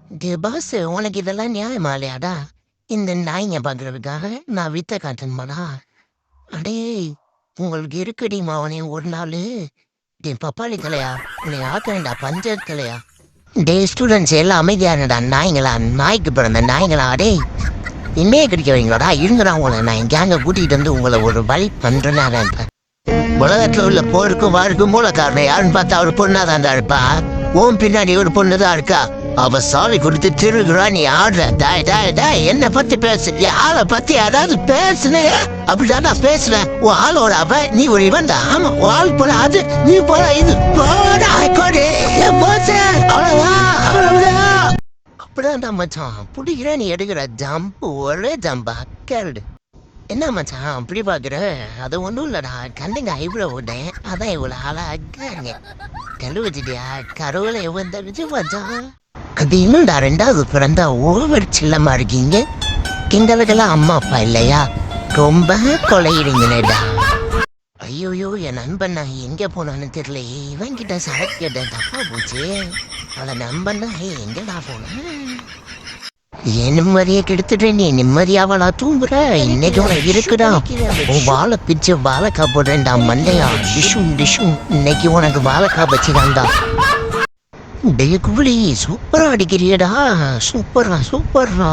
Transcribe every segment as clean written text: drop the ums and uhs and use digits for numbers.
Pass உனக்கு இதெல்லாம் நியாயமா இல்லையாடா? இந்த நாய்ங்க பார்க்கறதுக்காக நான் வித்த காட்டணுமாடா? அடே உங்களுக்கு இருக்குடி மாவனே ஒரு நாள் என் பப்பாளி தலையா உன்னை ஆக்கிறேன்டா பஞ்சர் தலையா. டே ஸ்டூடெண்ட்ஸ் எல்லாம் அமைதியானடா நாய்ங்களா, நாய்க்கு பிறந்த நாய்ங்களா. அடே என்னையே கிடைக்க வைங்களாடா, இருங்கடா உங்களை நான் என் கேங்கை கூட்டிகிட்டு வந்து உங்களை ஒரு வழி பண்ணுறேன்னா. உலகத்தில் உள்ள போருக்கும் வாருக்கும் மூல காரணம் யாருன்னு பார்த்தா ஒரு பொண்ணாதான் இருப்பா. ஓம் பின்னாடி ஒரு பொண்ணு தான் இருக்கா. அவ சாவி கொடுத்து திருகுறா, நீ ஆடுற. டாய் டாய் டாய் என்ன பத்தி பேசு, ஆளை பத்தி யாராவது பேசுன அப்படிதான் நான் பேசுறேன். உன் ஆளோட அவ நீ ஒரு இவன் தான். ஆமா உன் ஆள் போல அது நீ போல இது போடா கொடு அவ்வளவுதான். அப்படிதான் மச்சான் பிடிக்கிற நீ எடுக்கிற ஜம்பு ஒரே ஜம்பா கேரடு. என்ன மச்சான் அப்படி பாக்குற? அது ஒன்றும் இல்லடா, கண்ணுங்க ஐப்ரோ விட்டேன் அதான் இவ்வளோ அழகாங்க. கழு வச்சுட்டியா கருவில் எவ்வளோ மச்சான்? அது இன்னும்டா ரெண்டாவது பிறந்தா ஓவர் சில்லமா இருக்கீங்க. எங்களுக்கெல்லாம் அம்மா அப்பா இல்லையா? ரொம்ப கொலையிறீங்களேடா. ஐயோயோ என் நண்பன் நான் எங்கே போனான்னு தெரியல. இவன் கிட்ட சரக்கு கேட்டேன் தப்பா போச்சு. அவளை நண்பன் எங்கடா போனேன்? என் நிம்மதியை கெடுத்துட்டு நீ நிம்மதியாவளா தூங்குற? இன்னைக்கு உனக்கு இருக்குடா உன் வாழை பிச்சு வாழைக்கா போடுறேன்டா மண்டையா. டிஷும் டிஷும் இன்னைக்கு உனக்கு வாழைக்கா பச்சுதான்டா. டெய் குவளி சூப்பரா அடிக்கிறியடா. சூப்பர்ரா சூப்பர்ரா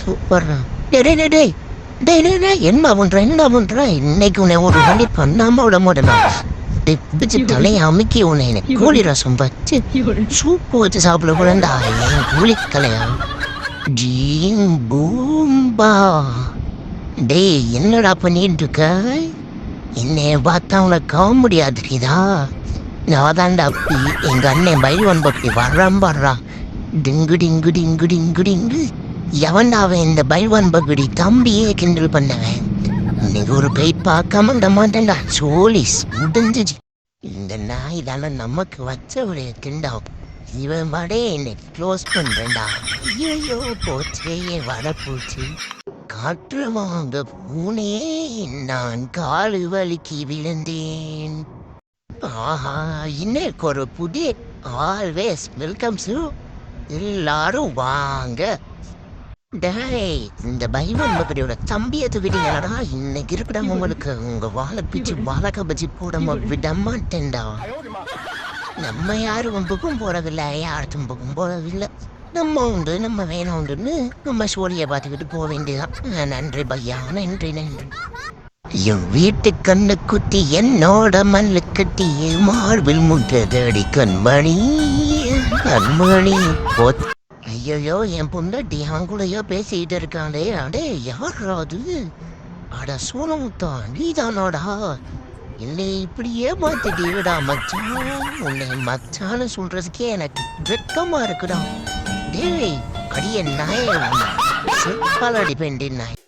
சூப்பர்ரா. டே டே டே டே டே டே என்ன பண்ற? இன்னைக்கு உன்னை ஒரு வண்டி பண்ணாம விட மாட்டேனா? பிடிச்சி தலையை அமுக்கி உன்னை கோழி ரசம் வச்சு சூப்பு வச்சு சாப்பிட கூடா என் கோழி தலையா. ஜீம் பூம்பா. டேய் என்னடா பண்ணிட்டு இருக்க? என்னைய பார்த்தா உனக்கு காம முடியாதுதா. நான் தாண்டா அப்படி எங்க அண்ணன் பைல்வான் பப்பி வர்றான் பாடுறான். டிங்கு டிங்கு டிங்கு டிங்கு டிங்கு. எவன்டா அவன் இந்த பைல்வான் பப்படி தம்பியே கிண்டல் பண்ணவன். இன்னைக்கு ஒரு கை பார்க்காம விட மாட்டேன்டா. சோலிஸ் முடிஞ்சிச்சு. இந்த நாய் தானே நமக்கு வச்ச ஒரு கிண்டம். இவன் வடே இன்னைக்கு க்ளோஸ் பண்றேன்டா. ஐயோ போச்சே வட போச்சு. காற்று வாங்க பூனே நான் காலு வலிக்கு விழுந்தேன். ஆஹா இன்னைக்கு ஒரு புதிய ஆல்வேஸ் வெல்கம் டு எல்லாரும் வாங்க. டேய் இந்த பைவன் பக்கடியோட தம்பியை தூக்கிட்டீங்களா? இன்னைக்கு இருக்கடா உங்களுக்கு உங்க வாழை பிச்சு வாழைக்கா பச்சி போடாம விட மாட்டேன்டா. நம்ம யாரும் வம்புக்கும் போறதில்லை, யார் தும்புக்கும் போறதில்லை. நம்ம உண்டு நம்ம வேணும் உண்டுன்னு நம்ம சோழியை பார்த்துக்கிட்டு போக வேண்டியதான். நன்றி பையா நன்றி நன்றி. என் வீட்டு கண்ணு குட்டி என்னோட மல்லு கட்டி மார்பில் முட்டதடி கண்மணி கண்மணி போத். ஐயோ என் பொண்டாட்டி அவங்களையோ பேசிக்கிட்டு இருக்காண்டே. அடே யாராது? அட சோழமுத்தா நீதானோடா? இல்லை இப்படி ஏமாத்திட்டீடா மச்சான். உன்னை மச்சான்னு சொல்றதுக்கே எனக்கு வெக்கமா இருக்குடா. டேய் அடிய நாய செப்பால் அடிப்பேன்டி நாய்.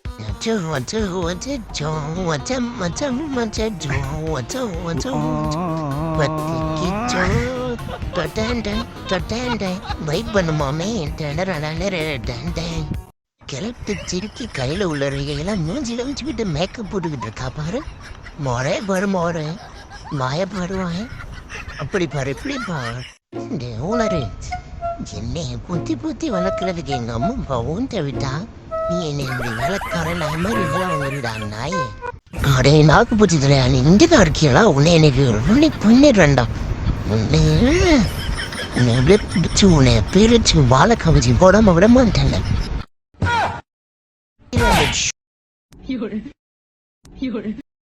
வெயிட் பண்ணுமாமே. கிளப்பு சிரிக்கி கையில உள்ள ரைகையெல்லாம் மூஞ்சில வச்சுக்கிட்டு மேக்கப் போட்டுக்கிட்டு இருக்கா பாரு. மொரே பாரு மொரே மாயப்பாடுவான் அப்படி பாரு இப்படி பாரு. உளரு என்னை புத்தி புத்தி வளர்க்கறதுக்கு எங்க அம்மா அப்பாவும் தவிட்டா நீ என்னை இப்படி வளர்க்கார நான் மாதிரி வந்துடா நாயே. அடே நாக்கு பூச்சி தலையா நீ இங்கதான் இருக்கியலா? உன்னை எனக்கு ரொம்ப பண்ணிடுறேன்டா. உன்னை எப்படியே பிடிச்சி உன்னை பிரிச்சு வாழை கவிச்சி போடாம விட மாட்டேன்.